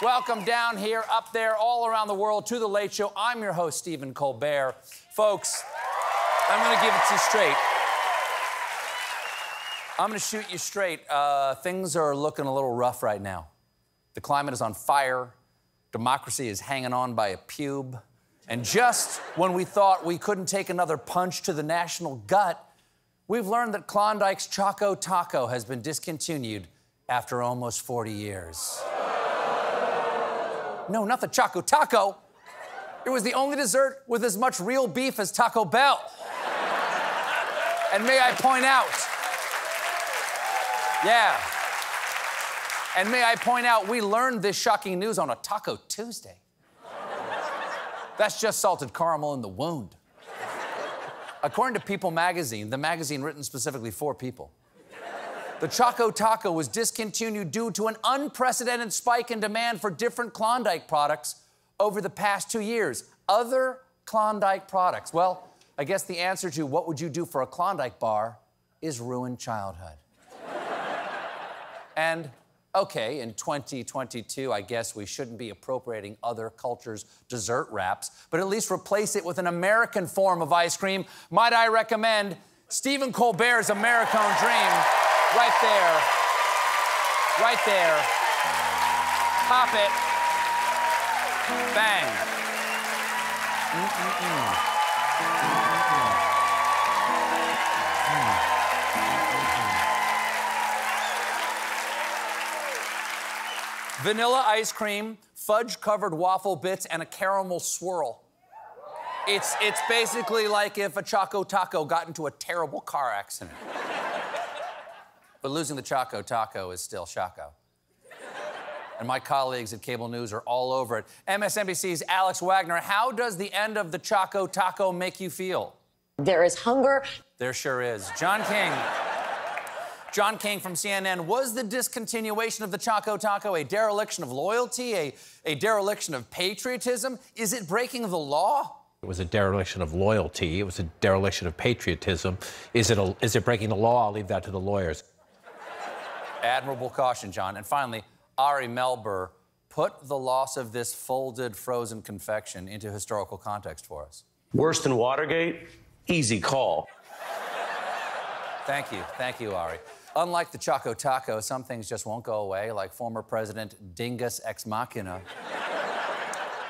Welcome down here, up there, all around the world to The Late Show. I'm your host, Stephen Colbert. Folks, I'm going to give it to you straight. I'm going to shoot you straight. Things are looking a little rough right now. The climate is on fire. Democracy is hanging on by a pube. And just when we thought we couldn't take another punch to the national gut, we've learned that Klondike's Choco Taco has been discontinued after almost 40 years. No, not the Choco Taco. It was the only dessert with as much real beef as Taco Bell. And may I point out... Yeah. And may I point out, we learned this shocking news on a Taco Tuesday. That's just salted caramel in the wound. According to People magazine, the magazine written specifically for people, the Choco Taco was discontinued due to an unprecedented spike in demand for different Klondike products over the past 2 years. Other Klondike products. Well, I guess the answer to what would you do for a Klondike bar is ruin childhood. And, okay, in 2022, I guess we shouldn't be appropriating other cultures' dessert wraps, but at least replace it with an American form of ice cream. Might I recommend Stephen Colbert's Americone Dream? Right there. Right there. Pop it. Bang. Vanilla ice cream, fudge-covered waffle bits, and a caramel swirl. It's basically like if a Choco Taco got into a terrible car accident. But losing the Choco Taco is still Choco. And my colleagues at Cable News are all over it. MSNBC's Alex Wagner, how does the end of the Choco Taco make you feel? There is hunger. There sure is. John King from CNN, was the discontinuation of the Choco Taco a dereliction of loyalty, a dereliction of patriotism? Is it breaking the law? It was a dereliction of loyalty. It was a dereliction of patriotism. Is it breaking the law? I'll leave that to the lawyers. Admirable caution, John. And finally, Ari Melber, put the loss of this folded frozen confection into historical context for us. Worse than Watergate? Easy call. Thank you, Ari. Unlike the Choco Taco, some things just won't go away, like former President Dingus Ex Machina.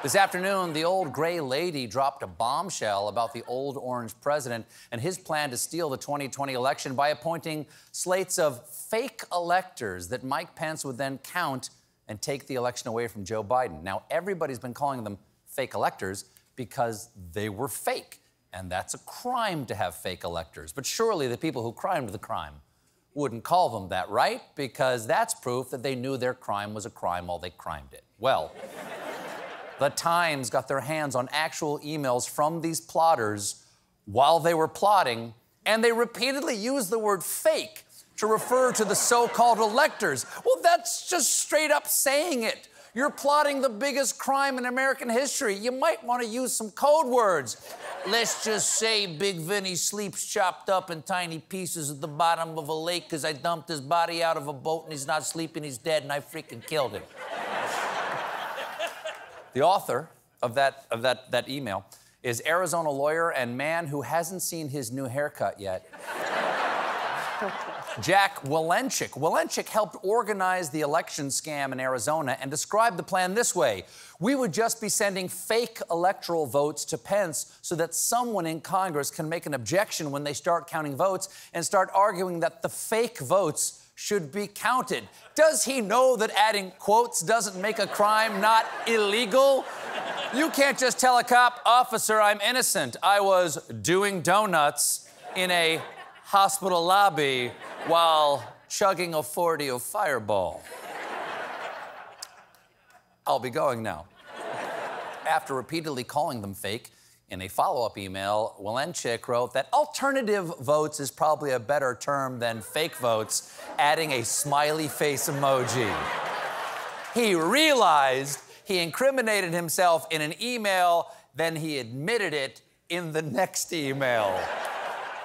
This afternoon, the old gray lady dropped a bombshell about the old orange president and his plan to steal the 2020 election by appointing slates of fake electors that Mike Pence would then count and take the election away from Joe Biden. Now, everybody's been calling them fake electors because they were fake. And that's a crime to have fake electors. But surely the people who crimed the crime wouldn't call them that, right? Because that's proof that they knew their crime was a crime while they crimed it. Well, the Times got their hands on actual emails from these plotters while they were plotting, and they repeatedly used the word fake to refer to the so-called electors. Well, that's just straight up saying it. You're plotting the biggest crime in American history. You might want to use some code words. Let's just say Big Vinny sleeps chopped up in tiny pieces at the bottom of a lake because I dumped his body out of a boat and he's not sleeping, he's dead, and I freaking killed him. The author of that email is Arizona lawyer and man who hasn't seen his new haircut yet. Jack Welenchik. Welenchik helped organize the election scam in Arizona and described the plan this way. We would just be sending fake electoral votes to Pence so that someone in Congress can make an objection when they start counting votes and start arguing that the fake votes should be counted. Does he know that adding quotes doesn't make a crime not illegal? You can't just tell a cop, officer, I'm innocent. I was doing donuts in a hospital lobby while chugging a 40 of Fireball. I'll be going now. After repeatedly calling them fake, in a follow-up email, Welenchik wrote that alternative votes is probably a better term than fake votes, adding a smiley face emoji. He realized he incriminated himself in an email, then he admitted it in the next email.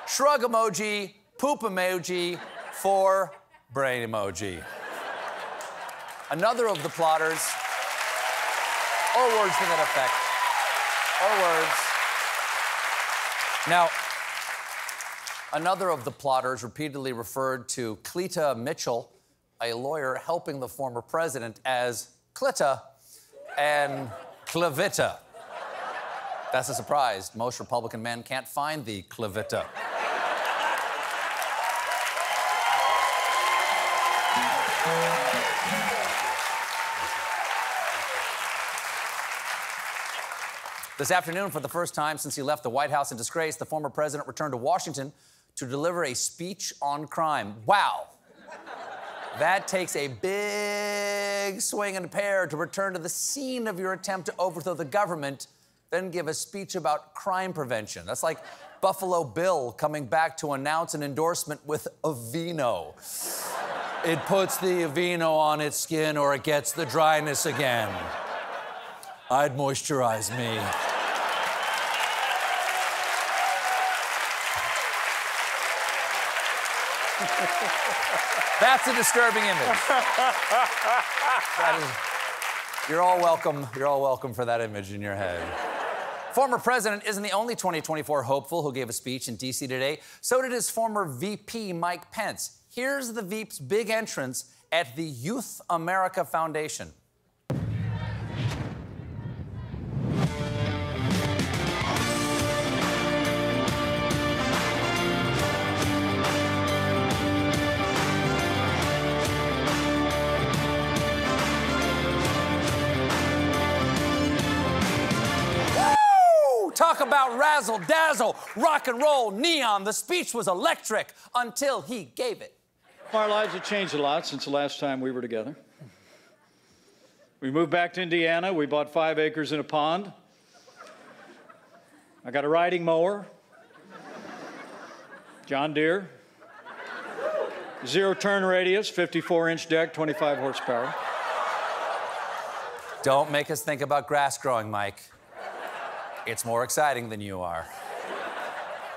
Shrug emoji, poop emoji, for brain emoji. Another of the plotters Or words to that effect. Or words. Now, another of the plotters repeatedly referred to Cleta Mitchell, a lawyer helping the former president, as Clita and Clavita. That's a surprise. Most Republican men can't find the Clavita. This afternoon, for the first time since he left the White House in disgrace, the former president returned to Washington to deliver a speech on crime. Wow. That takes a big swing and pair to return to the scene of your attempt to overthrow the government, then give a speech about crime prevention. That's like Buffalo Bill coming back to announce an endorsement with Aveeno. It puts the Aveeno on its skin or it gets the dryness again. I'd moisturize me. That's a disturbing image. You're all welcome. You're all welcome for that image in your head. Former president isn't the only 2024 hopeful who gave a speech in D.C. today. So did his former VP, Mike Pence. Here's the Veep's big entrance at the Youth America Foundation. Talk about razzle-dazzle, rock and roll, neon. The speech was electric until he gave it. Our lives have changed a lot since the last time we were together. We moved back to Indiana. We bought 5 acres and a pond. I got a riding mower. John Deere. 0 turn radius, 54-inch deck, 25 horsepower. Don't make us think about grass growing, Mike. It's more exciting than you are.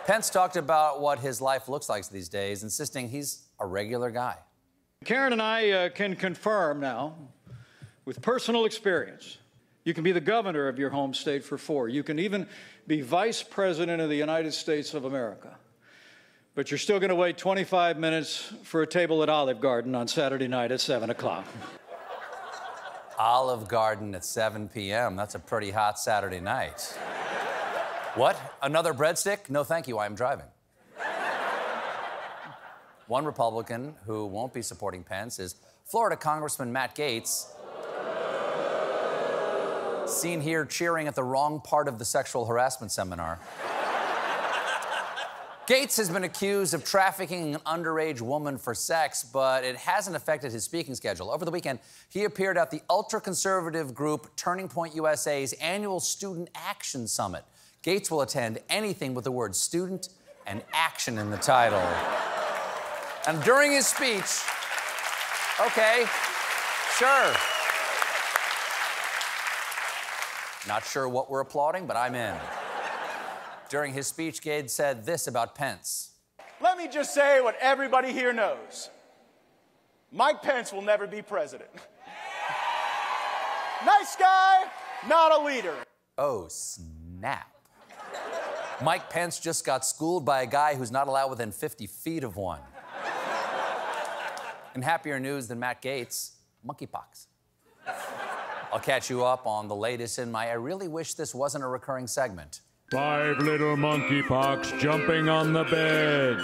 Pence talked about what his life looks like these days, insisting he's a regular guy. Karen and I can confirm now, with personal experience, you can be the governor of your home state for 4. You can even be vice president of the United States of America. But you're still going to wait 25 minutes for a table at Olive Garden on Saturday night at 7 o'clock. Olive Garden at 7 p.m. That's a pretty hot Saturday night. What? Another breadstick? No, thank you. I am driving. One Republican who won't be supporting Pence is Florida Congressman Matt Gaetz, seen here cheering at the wrong part of the sexual harassment seminar. Gaetz has been accused of trafficking an underage woman for sex, but it hasn't affected his speaking schedule. Over the weekend, he appeared at the ultra-conservative group Turning Point USA's annual Student Action Summit. Gaetz will attend anything with the word student and action in the title. And during his speech, okay, sure. Not sure what we're applauding, but I'm in. During his speech, Gaetz said this about Pence. Let me just say what everybody here knows. Mike Pence will never be president. Nice guy, not a leader. Oh, snap. Mike Pence just got schooled by a guy who's not allowed within 50 feet of one. In happier news than Matt Gaetz, monkeypox. I'll catch you up on the latest in my I really wish this wasn't a recurring segment. 5 little monkeypox jumping on the bed.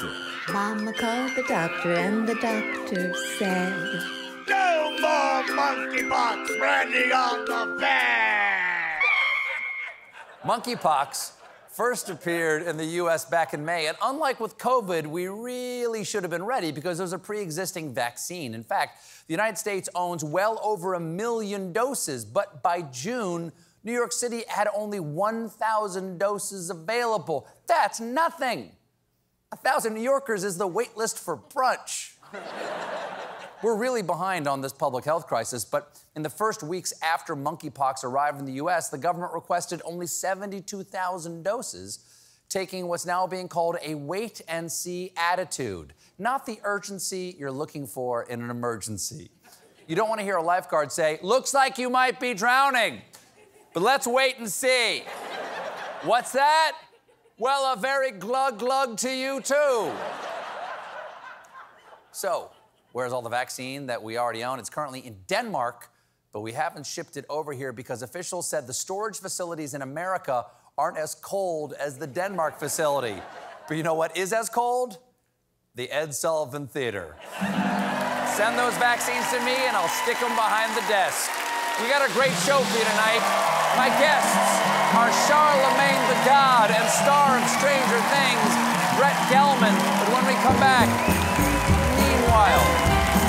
Mama called the doctor and the doctor said, No more monkeypox spreading on the bed! Monkeypox first appeared in the U.S. back in May, and unlike with COVID, we really should have been ready because there's a pre-existing vaccine. In fact, the United States owns well over 1 million doses, but by June, New York City had only 1,000 doses available. That's nothing. 1,000 New Yorkers is the wait list for brunch. We're really behind on this public health crisis, but in the first weeks after monkeypox arrived in the U.S., the government requested only 72,000 doses, taking what's now being called a wait-and-see attitude, not the urgency you're looking for in an emergency. You don't want to hear a lifeguard say, "Looks like you might be drowning." But let's wait and see. What's that? Well, a very glug to you, too. So, where's all the vaccine that we already own? It's currently in Denmark, but we haven't shipped it over here because officials said the storage facilities in America aren't as cold as the Denmark facility. But you know what is as cold? The Ed Sullivan Theater. Send those vaccines to me and I'll stick them behind the desk. We got a great show for you tonight. My guests are Charlemagne the God and star of Stranger Things, Brett Gelman. But when we come back, meanwhile,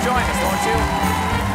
join us, won't you?